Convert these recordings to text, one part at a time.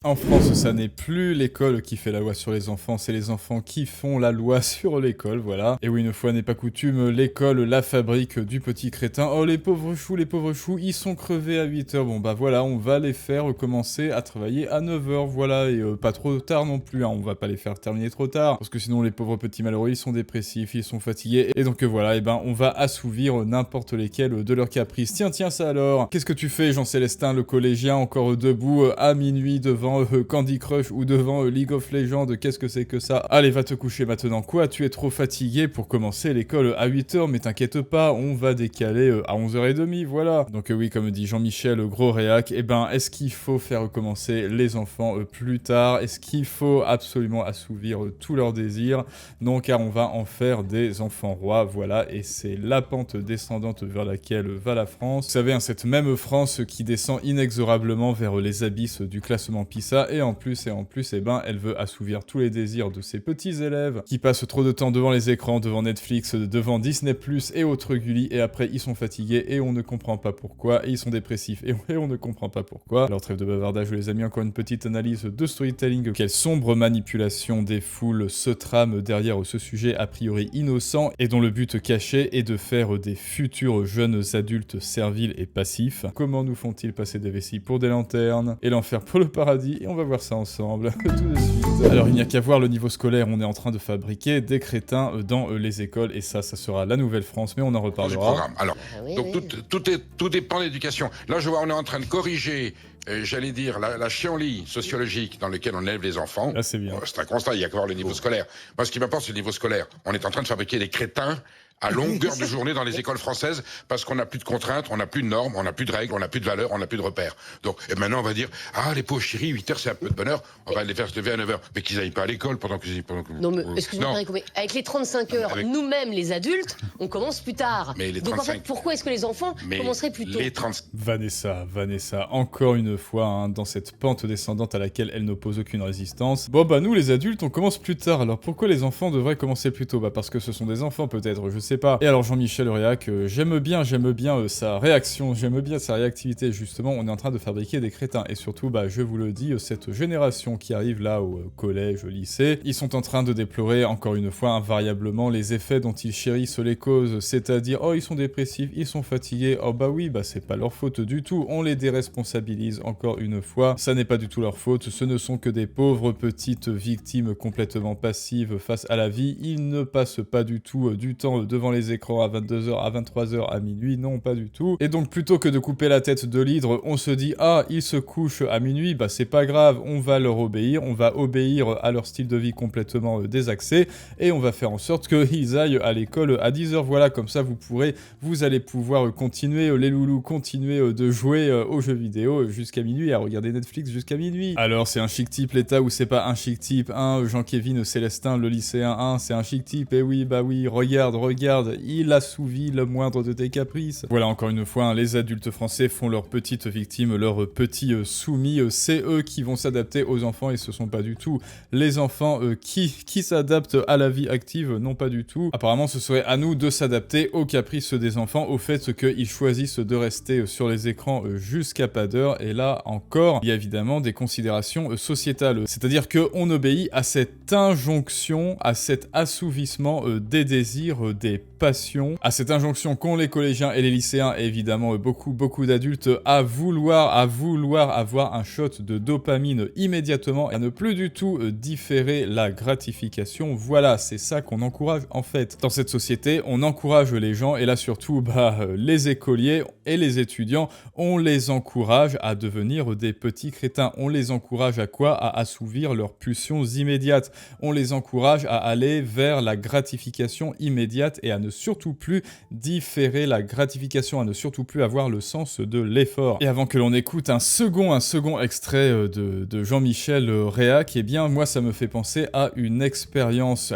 En France, ça n'est plus l'école qui fait la loi sur les enfants, c'est les enfants qui font la loi sur l'école, voilà. Et oui, une fois n'est pas coutume, l'école, la fabrique du petit crétin. Oh, les pauvres choux, ils sont crevés à 8h. Bon, bah voilà, on va les faire commencer à travailler à 9h, voilà. Et pas trop tard non plus, hein, on va pas les faire terminer trop tard. Parce que sinon, les pauvres petits malheureux, ils sont dépressifs, ils sont fatigués. Et donc voilà, et ben, on va assouvir n'importe lesquels de leurs caprices. Tiens, ça alors. Qu'est-ce que tu fais, Jean-Célestin, le collégien, encore debout à minuit devant Candy Crush ou devant League of Legends, qu'est-ce que c'est que ça? Allez, va te coucher maintenant. Quoi? Tu es trop fatigué pour commencer l'école à 8h, mais t'inquiète pas, on va décaler à 11h30, voilà. Donc oui, comme dit Jean-Michel, gros réac, eh ben, est-ce qu'il faut faire commencer les enfants plus tard? Est-ce qu'il faut absolument assouvir tous leurs désirs? Non, car on va en faire des enfants rois, voilà, et c'est la pente descendante vers laquelle va la France. Vous savez, hein, cette même France qui descend inexorablement vers les abysses du classement PISA, et en plus, eh ben, elle veut assouvir tous les désirs de ses petits élèves qui passent trop de temps devant les écrans, devant Netflix, devant Disney+, et autres Gulli, et après, ils sont fatigués, et on ne comprend pas pourquoi, et ils sont dépressifs, et on ne comprend pas pourquoi. Alors, trêve de bavardage, les amis, encore une petite analyse de storytelling. Quelle sombre manipulation des foules se trame derrière ce sujet a priori innocent, et dont le but caché est de faire des futurs jeunes adultes serviles et passifs. Comment nous font-ils passer des vessies pour des lanternes, et l'enfer pour le paradis? Et on va voir ça ensemble, tout de suite. Alors, il n'y a qu'à voir le niveau scolaire, on est en train de fabriquer des crétins dans les écoles, et ça sera la nouvelle France, mais on en reparlera. Alors, donc tout dépend de l'éducation. Là, je vois, on est en train de corriger, j'allais dire, la chienlit sociologique dans laquelle on élève les enfants. Là, c'est bien. C'est un constat, il y a qu'à voir le niveau scolaire. Moi, ce qui m'importe, c'est le niveau scolaire. On est en train de fabriquer des crétins à longueur de journée dans les écoles françaises parce qu'on n'a plus de contraintes, on n'a plus de normes, on n'a plus de règles, on n'a plus de valeurs, on n'a plus de repères. Donc, et maintenant, on va dire, ah, les pauvres chéris, 8h, c'est un peu de bonheur, on va les faire se lever à 9h. Mais qu'ils aillent pas à l'école pendant qu'ils... Non, mais excusez-moi, mais avec les 35 heures, nous-mêmes, les adultes, on commence plus tard. Mais les 35... Donc en fait, pourquoi est-ce que les enfants commenceraient plus tôt? Les 30... Vanessa, encore une fois, hein, dans cette pente descendante à laquelle elle n'oppose aucune résistance. Bon, bah nous, les adultes, on commence plus tard. Alors pourquoi les enfants devraient commencer plus tôt? Bah parce que ce sont des enfants, peut-être, je sais pas. Et alors Jean-Michel Réac, j'aime bien sa réaction, j'aime bien sa réactivité, justement, on est en train de fabriquer des crétins, et surtout, bah, je vous le dis, cette génération qui arrive là au collège, au lycée, ils sont en train de déplorer, encore une fois, invariablement, les effets dont ils chérissent les causes, c'est-à-dire, oh, ils sont dépressifs, ils sont fatigués, oh bah oui, bah c'est pas leur faute du tout, on les déresponsabilise, encore une fois, ça n'est pas du tout leur faute, ce ne sont que des pauvres petites victimes complètement passives face à la vie, ils ne passent pas du tout du temps devant les écrans à 22h, à 23h, à minuit, non, pas du tout. Et donc, plutôt que de couper la tête de l'hydre, on se dit, ah, ils se couchent à minuit, bah c'est pas grave, on va leur obéir, on va obéir à leur style de vie complètement désaxé, et on va faire en sorte qu'ils aillent à l'école à 10h, voilà, comme ça vous allez pouvoir continuer, les loulous, continuer de jouer aux jeux vidéo jusqu'à minuit, à regarder Netflix jusqu'à minuit. Alors, c'est un chic type l'État ou c'est pas un chic type, hein, Jean-Kévin Célestin, le lycéen, hein, c'est un chic type, et oui, bah oui, regarde, il assouvit le moindre de tes caprices. Voilà, encore une fois, hein, les adultes français font leurs petites victimes, leurs petits soumis, c'est eux qui vont s'adapter aux enfants, et ce sont pas du tout les enfants qui s'adaptent à la vie active, non pas du tout. Apparemment, ce serait à nous de s'adapter aux caprices des enfants, au fait qu'ils choisissent de rester sur les écrans jusqu'à pas d'heure, et là encore, il y a évidemment des considérations sociétales, c'est-à-dire qu'on obéit à cette injonction, à cet assouvissement des désirs, des passions, à cette injonction qu'ont les collégiens et les lycéens, et évidemment beaucoup d'adultes, à vouloir avoir un shot de dopamine immédiatement, et à ne plus du tout différer la gratification. Voilà, c'est ça qu'on encourage en fait. Dans cette société, on encourage les gens, et là surtout, les écoliers et les étudiants, on les encourage à devenir des petits crétins. On les encourage à quoi? À assouvir leurs pulsions immédiates. On les encourage à aller vers la gratification immédiate, et à ne surtout plus différer la gratification, à ne surtout plus avoir le sens de l'effort. Et avant que l'on écoute un second extrait de Jean-Michel Réac, eh bien moi ça me fait penser à une expérience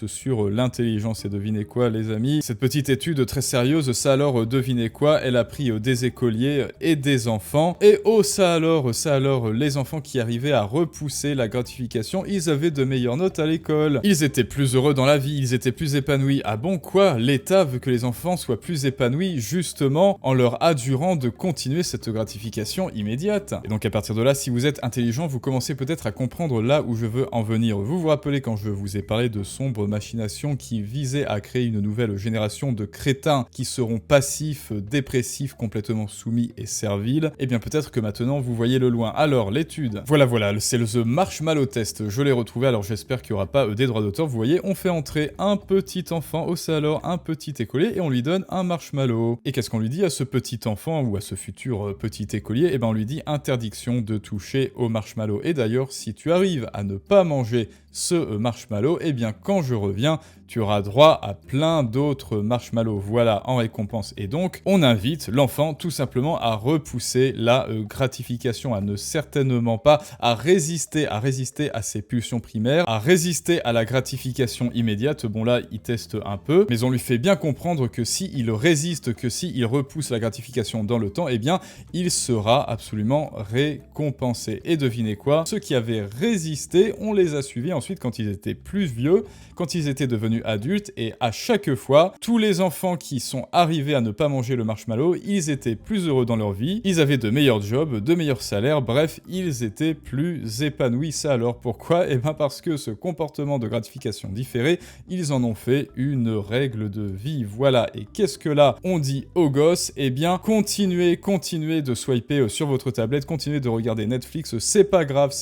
sur l'intelligence. Et devinez quoi, les amis? Cette petite étude très sérieuse, ça alors, devinez quoi? Elle a pris des écoliers et des enfants, et Et oh ça alors, les enfants qui arrivaient à repousser la gratification, ils avaient de meilleures notes à l'école. Ils étaient plus heureux dans la vie, ils étaient plus épanouis. Ah bon quoi? L'État veut que les enfants soient plus épanouis justement en leur adjurant de continuer cette gratification immédiate. Et donc à partir de là, si vous êtes intelligent, vous commencez peut-être à comprendre là où je veux en venir. Vous vous rappelez quand je vous ai parlé de sombres machinations qui visaient à créer une nouvelle génération de crétins qui seront passifs, dépressifs, complètement soumis et serviles? Eh bien peut-être que maintenant vous voyez le loin. Alors l'étude, voilà, c'est le The Marshmallow Test, je l'ai retrouvé, alors j'espère qu'il n'y aura pas des droits d'auteur. Vous voyez, on fait entrer un petit enfant au salon, un petit écolier, et on lui donne un marshmallow. Et qu'est-ce qu'on lui dit à ce petit enfant, ou à ce futur petit écolier? Eh ben on lui dit interdiction de toucher au marshmallow. Et d'ailleurs, si tu arrives à ne pas manger ce marshmallow, eh bien quand je reviens, tu auras droit à plein d'autres marshmallows, voilà, en récompense. Et donc, on invite l'enfant tout simplement à repousser la gratification, à ne certainement pas, à résister à ses pulsions primaires, à résister à la gratification immédiate. Bon là, il teste un peu, mais on lui fait bien comprendre que s'il résiste, que s'il repousse la gratification dans le temps, eh bien, il sera absolument récompensé. Et devinez quoi? Ceux qui avaient résisté, on les a suivis ensuite quand ils étaient plus vieux, quand ils étaient devenus adultes, et à chaque fois, tous les enfants qui sont arrivés à ne pas manger le marshmallow, ils étaient plus heureux dans leur vie, ils avaient de meilleurs jobs, de meilleurs salaires, bref, ils étaient plus épanouis. Ça alors pourquoi? Eh ben parce que ce comportement de gratification différée, ils en ont fait une règle de vie, voilà. Et qu'est-ce que là on dit aux gosses? Eh bien, continuez de swiper sur votre tablette, continuez de regarder Netflix, c'est pas grave,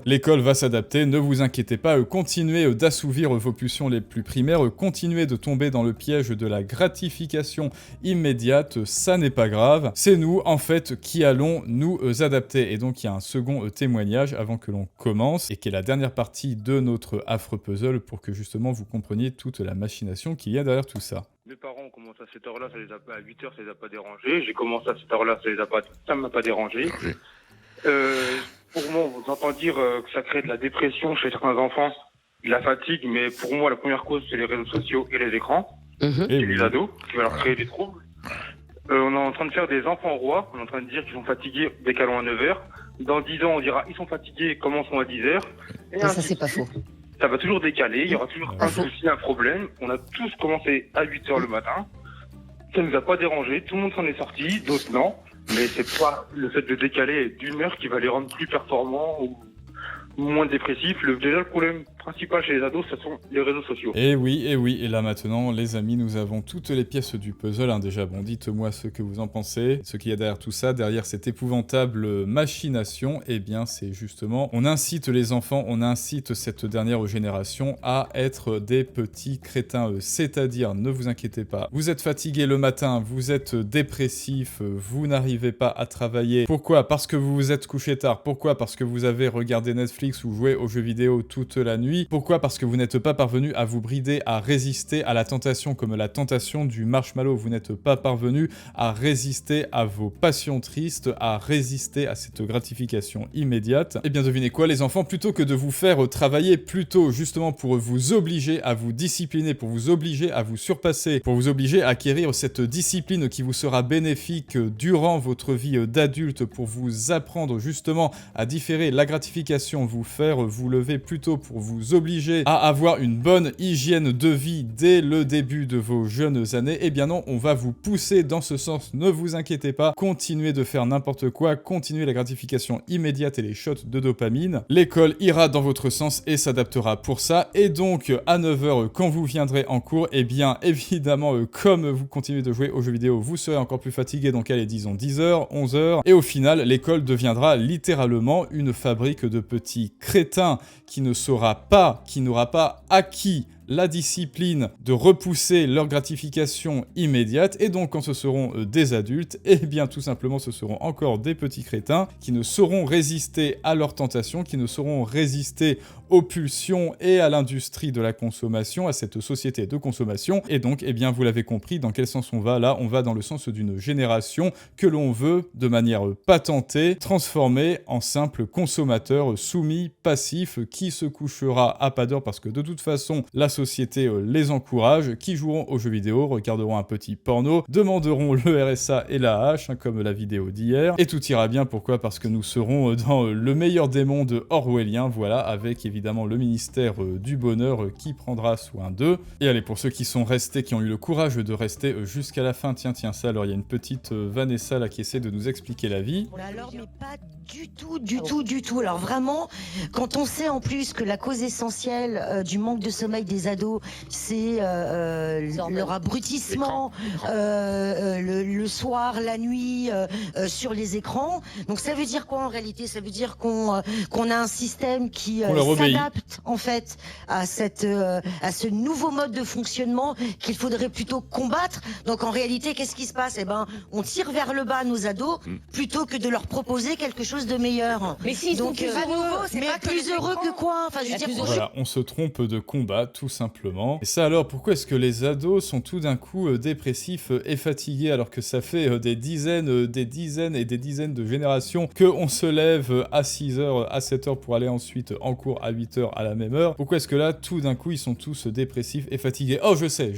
l'école va s'adapter, ne vous inquiétez pas, continuez d'assouvir vos pulsions les plus primaires, continuez de tomber dans le piège de la gratification immédiate, ça n'est pas grave, c'est nous en fait qui allons nous adapter. Et donc il y a un second témoignage avant que l'on commence, et qui est la dernière partie de notre affreux puzzle pour que justement vous compreniez toute la machination qu'il y a derrière tout ça. Mes parents ont commencé à cette heure-là, ça les a pas, à 8h, ça les a pas dérangés. J'ai commencé à cette heure-là, ça m'a pas dérangé. Pour moi, on vous entend dire que ça crée de la dépression chez certains enfants, de la fatigue, mais pour moi, la première cause, c'est les réseaux sociaux et les écrans. Et les ados, qui va leur créer des troubles. On est en train de faire des enfants rois, on est en train de dire qu'ils sont fatigués, décalons à 9h. Dans 10 ans, on dira ils sont fatigués, commençons à 10h. Et ça, c'est pas faux. Ça va toujours décaler, il y aura toujours un souci, un problème. On a tous commencé à 8h le matin. Ça nous a pas dérangé, tout le monde s'en est sorti, d'autres non. Mais c'est pas le fait de décaler d'une heure qui va les rendre plus performants ou moins dépressifs. Déjà, le problème principal chez les ados, ce sont les réseaux sociaux. Et oui, et là maintenant, les amis, nous avons toutes les pièces du puzzle. Déjà, bon, dites-moi ce que vous en pensez, ce qu'il y a derrière tout ça, derrière cette épouvantable machination. Eh bien, c'est justement, on incite les enfants, on incite cette dernière génération à être des petits crétins. C'est-à-dire, ne vous inquiétez pas, vous êtes fatigué le matin, vous êtes dépressif, vous n'arrivez pas à travailler. Pourquoi? Parce que vous vous êtes couché tard. Pourquoi? Parce que vous avez regardé Netflix ou joué aux jeux vidéo toute la nuit. Pourquoi? Parce que vous n'êtes pas parvenu à vous brider, à résister à la tentation, comme la tentation du marshmallow. Vous n'êtes pas parvenu à résister à vos passions tristes, à résister à cette gratification immédiate. Eh bien, devinez quoi, les enfants? Plutôt que de vous faire travailler, plutôt justement pour vous obliger à vous discipliner, pour vous obliger à vous surpasser, pour vous obliger à acquérir cette discipline qui vous sera bénéfique durant votre vie d'adulte, pour vous apprendre justement à différer la gratification, vous faire vous lever plutôt pour vous obliger à avoir une bonne hygiène de vie dès le début de vos jeunes années, eh bien non, on va vous pousser dans ce sens, ne vous inquiétez pas, continuez de faire n'importe quoi, continuez la gratification immédiate et les shots de dopamine, l'école ira dans votre sens et s'adaptera pour ça, et donc à 9h quand vous viendrez en cours, eh bien évidemment comme vous continuez de jouer aux jeux vidéo, vous serez encore plus fatigué, donc allez disons 10h, 11h, et au final l'école deviendra littéralement une fabrique de petits crétins qui n'aura pas acquis la discipline de repousser leur gratification immédiate, et donc quand ce seront des adultes, eh bien tout simplement ce seront encore des petits crétins qui ne sauront résister à leurs tentations, qui ne sauront résister aux pulsions et à l'industrie de la consommation, à cette société de consommation, et donc, eh bien vous l'avez compris, dans quel sens on va là? On va dans le sens d'une génération que l'on veut, de manière patentée, transformer en simple consommateur soumis, passif, qui se couchera à pas d'heure parce que de toute façon, la société les encourage, qui joueront aux jeux vidéo, regarderont un petit porno, demanderont le RSA et la hache, comme la vidéo d'hier, et tout ira bien. Pourquoi? Parce que nous serons dans le meilleur des mondes orwellien, voilà, avec évidemment le ministère du bonheur qui prendra soin d'eux. Et allez, pour ceux qui sont restés, qui ont eu le courage de rester jusqu'à la fin, tiens ça, alors il y a une petite Vanessa là qui essaie de nous expliquer la vie. Alors, mais pas du tout. Alors vraiment, quand on sait en plus que la cause essentielle du manque de sommeil des ados, c'est leur abrutissement le soir, la nuit, sur les écrans. Donc ça veut dire quoi en réalité? Ça veut dire qu'on a un système qui s'adapte en fait à ce nouveau mode de fonctionnement qu'il faudrait plutôt combattre. Donc en réalité, qu'est-ce qui se passe? Eh ben, on tire vers le bas nos ados plutôt que de leur proposer quelque chose de meilleur. Mais si, donc plus heureux que quoi? Enfin, je veux dire, voilà, on se trompe de combat, tout simplement. Et ça alors, pourquoi est-ce que les ados sont tout d'un coup dépressifs et fatigués alors que ça fait des dizaines et des dizaines de générations qu'on se lève à 6h, à 7h pour aller ensuite en cours à 8h à la même heure? Pourquoi est-ce que là, tout d'un coup, ils sont tous dépressifs et fatigués? Oh, je sais,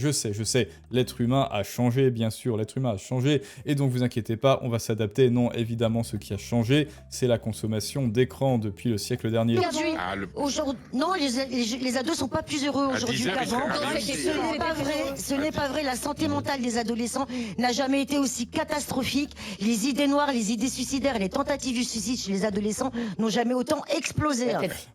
l'être humain a changé, bien sûr, l'être humain a changé, et donc vous inquiétez pas, on va s'adapter. Non, évidemment, ce qui a changé, c'est la consommation d'écran depuis le siècle dernier. Non, les ados sont pas plus heureux aujourd'hui qu'avant. Ce n'est pas vrai. La santé mentale des adolescents n'a jamais été aussi catastrophique. Les idées noires, les idées suicidaires et les tentatives de suicide chez les adolescents n'ont jamais autant explosé.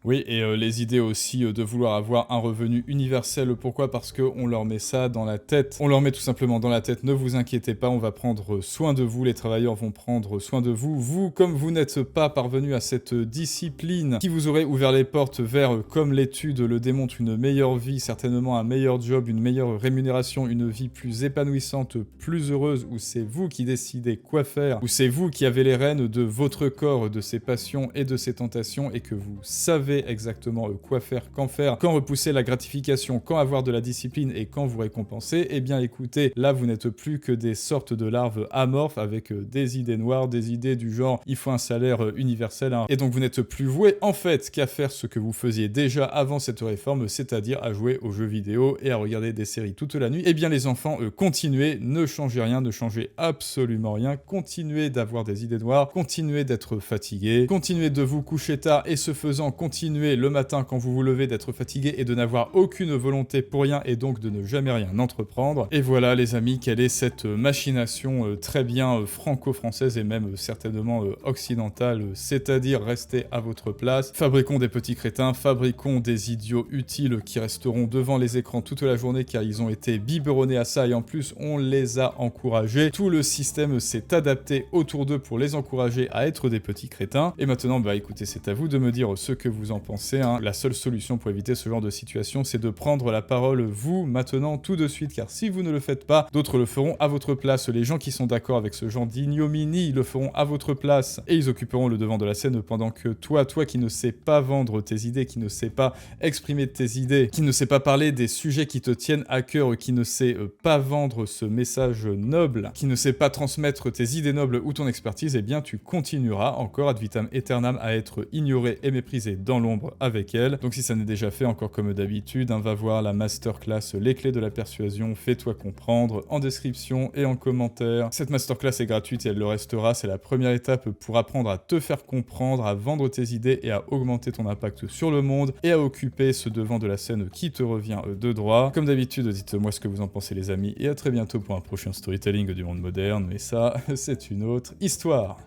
Oui, et les idées aussi de vouloir avoir un revenu universel. Pourquoi? Parce qu'on leur met ça dans la tête. On leur met tout simplement dans la tête, ne vous inquiétez pas, on va prendre soin de vous, les travailleurs vont prendre soin de vous. Vous, comme vous n'êtes pas parvenu à cette discipline qui vous aurait ouvert les portes vers, comme l'étude le démontre, une meilleure vie, certainement un meilleur job, une meilleure rémunération, une vie plus épanouissante, plus heureuse, où c'est vous qui décidez quoi faire, où c'est vous qui avez les rênes de votre corps, de ses passions et de ses tentations, et que vous savez exactement quoi faire, quand repousser la gratification, quand avoir de la discipline et quand vous récompenser. Eh bien écoutez, là vous n'êtes plus que des sortes de larves amorphes avec des idées noires, des idées du genre il faut un salaire universel, hein. Et donc vous n'êtes plus voué en fait qu'à faire ce que vous faisiez déjà avant cette réforme, c'est-à-dire à jouer aux jeux vidéo et à regarder des séries toute la nuit. Eh bien les enfants, continuez, ne changez rien, ne changez absolument rien, continuez d'avoir des idées noires, continuez d'être fatigués, continuez de vous coucher tard et ce faisant, continuez le matin quand vous vous levez d'être fatigué et de n'avoir aucune volonté pour rien et donc de ne jamais rien entreprendre. Et voilà les amis, quelle est cette machination très bien franco-française et même certainement occidentale, c'est-à-dire restez à votre place, fabriquons des petits crétins, fabriquons des idiots utiles qui resteront devant les écrans toute la journée car ils ont été biberonnés à ça et en plus on les a encouragés. Tout le système s'est adapté autour d'eux pour les encourager à être des petits crétins. Et maintenant, bah écoutez, c'est à vous de me dire ce que vous en pensez, hein. La seule solution pour éviter ce genre de situation, c'est de prendre la parole, vous, maintenant, tout de suite, car si vous ne le faites pas, d'autres le feront à votre place. Les gens qui sont d'accord avec ce genre d'ignominie le feront à votre place et ils occuperont le devant de la scène pendant que toi qui ne sais pas vendre tes idées, qui ne sais pas exprimer tes idées, qui ne sais pas parler des sujets qui te tiennent à cœur, qui ne sait pas vendre ce message noble, qui ne sait pas transmettre tes idées nobles ou ton expertise, eh bien tu continueras encore ad vitam aeternam à être ignoré et méprisé dans l'ombre avec elle. Donc si ça n'est déjà fait, encore comme d'habitude, va voir la masterclass Les clés de la persuasion, fais-toi comprendre, en description et en commentaire. Cette masterclass est gratuite et elle le restera, c'est la première étape pour apprendre à te faire comprendre, à vendre tes idées et à augmenter ton impact sur le monde et à occuper ce devant de la scène qui te revient de droit. Comme d'habitude, dites-moi ce que vous en pensez les amis et à très bientôt pour un prochain storytelling du monde moderne, mais ça, c'est une autre histoire.